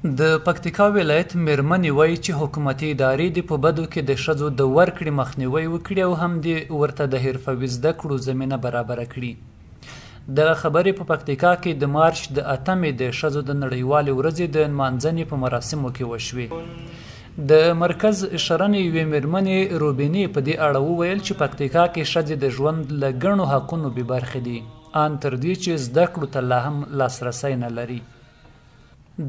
د پکتیکا ولایت میرمنې وایي چې حکومتي ادارې دې په بدو کې د ښځو د ورکړې مخنیوی وکړي او هم دې ورته د حرفوي زده کړو زمینه برابره کړي. دغه خبرې په پکتیکا کې د مارچ د 8مې د ښځو د نړیوالې ورځې د نمانځنې په مراسمو کې وشوې. د مرکز شرنې یوې میرمنې روبینې په دې اړه وویل چې پکتیکا کې ښځې د ژوند له ګڼو حقونو بې برخې دي، ان تر دې چې زده کړو ته لا هم لاسرسی نه لري.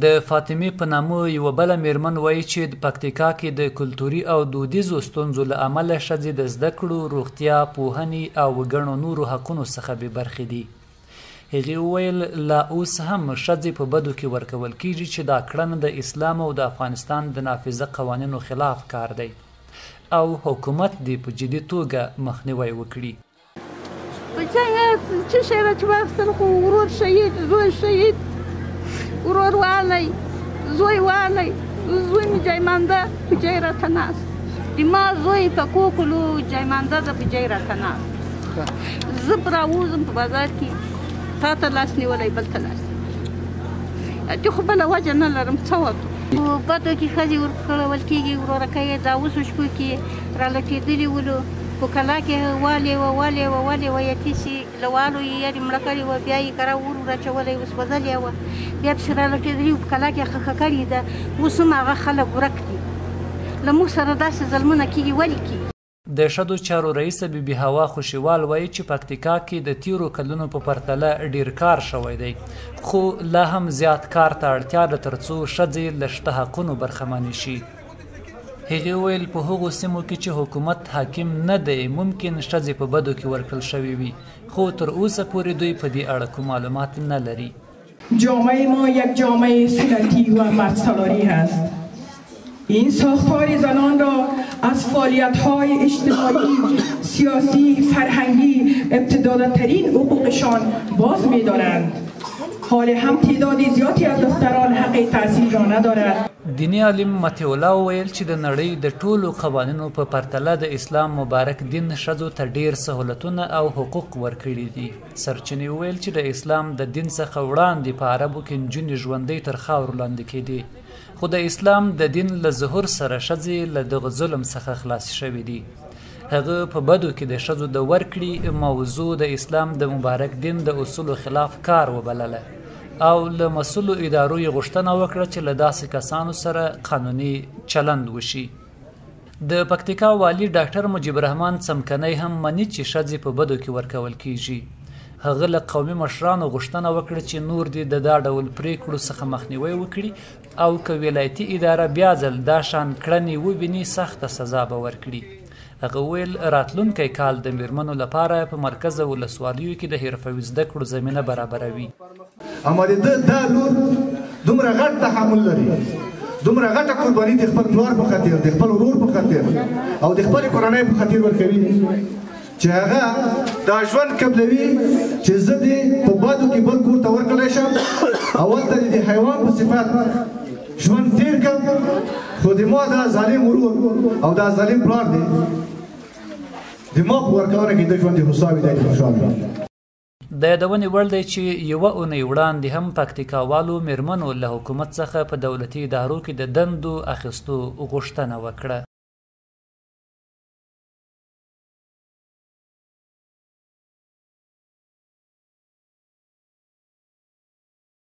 د فاطمې په نامه یوه بله میرمن وایي چې د پکتیکا کې د کلتوري او دودیزو ستونزو له امله ښځې د زده کړو، روغتیا، پوهنې او ګڼو نورو حقونو څخه بې برخې دي. هغې وویل لا اوس هم ښځې په بدو کې ورکول کیږي چې دا کړنه د اسلام او د افغانستان د نافذه قوانینو خلاف کار دی او حکومت دې په جدي توګه مخنیوی وکړي. په څه شی را چې واخیستل خو ورور شهید، زوی شهید، ورور والی، زوی والی، زوی مې جایمانده په جای راته ناست، د ما زوی په کوکلو جایمانده ده په جای راته ناست. زه به راووځم په بازار کې تا ته لاس نیولی بل ته لاس نیولی، خو بله وجه نه لرم څه وکړو. په بدو کې ښځې ورکړول کېږي، وراره که یې دا اوسو شپو کې رالټېدلي ولو په کلا کې والې وه یتیسي له والو یې یارې مړه کړې وه، بیا یې کره ور اچولی وه، سوځلې وه، بیا پسې رالټېدلي وو په کلا کې خښه کړې ده. اوس هم هغه خلک ورک دي، له موږ سره داسې ظلمونه کېږي. ولې کېږي؟ د ښځو چارو رئیسه بیبي هوا خوشیوال وایي چې پکتیکا کې د تیرو کلونو په پرتله ډیر کار شوی دی، خو لا هم زیات کار ته اړتیا ده تر څو ښځې له شته حقونو برخمنې شي. هغې وویل په هغو سیمو کې چې حکومت حاکم نه دی ممکن ښځې په بدو کې ورکړل شوې وي، خو تر اوسه پورې دوی په دې اړه کوم معلومات نه لري. جامعه ما یک جامعه سنتی و مردسالاری است. این ساختار زنان را از فعالیت‌های اجتماعی، سیاسی، فرهنگی ابتدایی‌ترین حقوقشان باز می‌دارند. حال هم تعداد زیادی از دختران حق تحصیل را ندارد. دینی عالم متیع الله وویل چې د نړۍ د ټولو قوانینو په پرتله د اسلام مبارک دین ښځو ته ډیر سهولتونه او حقوق ورکړي دي. سرچینې وویل چې د اسلام د دین څخه وړاندې په عربو کې نجونې ژوندۍ تر خاورو لاندې کېدې، خو د اسلام د دین له ظهور سره ښځې له دغه ظلم څخه خلاص شوي دي. هغه په بدو کې د ښځو د ورکړې موضوع د اسلام د مبارک دین د اصولو خلاف کار وبلله او له مسؤلو ادارو یې غوښتنه وکړه چې له داسې کسانو سره قانوني چلند وشي. د پکتیکا والي ډاکټر مجیب الرحمن څمکنی هم مني چې ښځې په بدو کې ورکول کیږي. هغه له قومي مشرانو غوښتنه وکړه چې نور دې د دا ډول پریکړو څخه مخنیوی وکړي او که ولایتي اداره بیا ځل دا شان کړنې وویني سخته سزا به ورکړي. هغه ویل راتلونکی کال د میرمنو لپاره په مرکز ولسوالیو کې د حرفوي زده کړو زمینه برابروي. اما د دا لور دومره غټ تحمل لري، دومره غټه قرباني د خپل پلار په خاطر، د خپل ورور په خاطر او د خپل کورنۍ په خاطر ورکوي چې هغه دا ژوند قبلوي چې زه دې په بادو کې بل کور ته ورکړلی شم او هلته د حیوان په صفت ژوند تیر کړم، خو د ما دا ظالم ورور او دا ظالم پلار دی د ما په ورکونه کې د ژوند حسابي دی خوشحاله. د یادونې وړ دی چې یوه اونۍ وړاندې هم پکتیکاوالو میرمنو له حکومت څخه په دولتي ادارو کې د دندو اخیستو غوښتنه وکړه.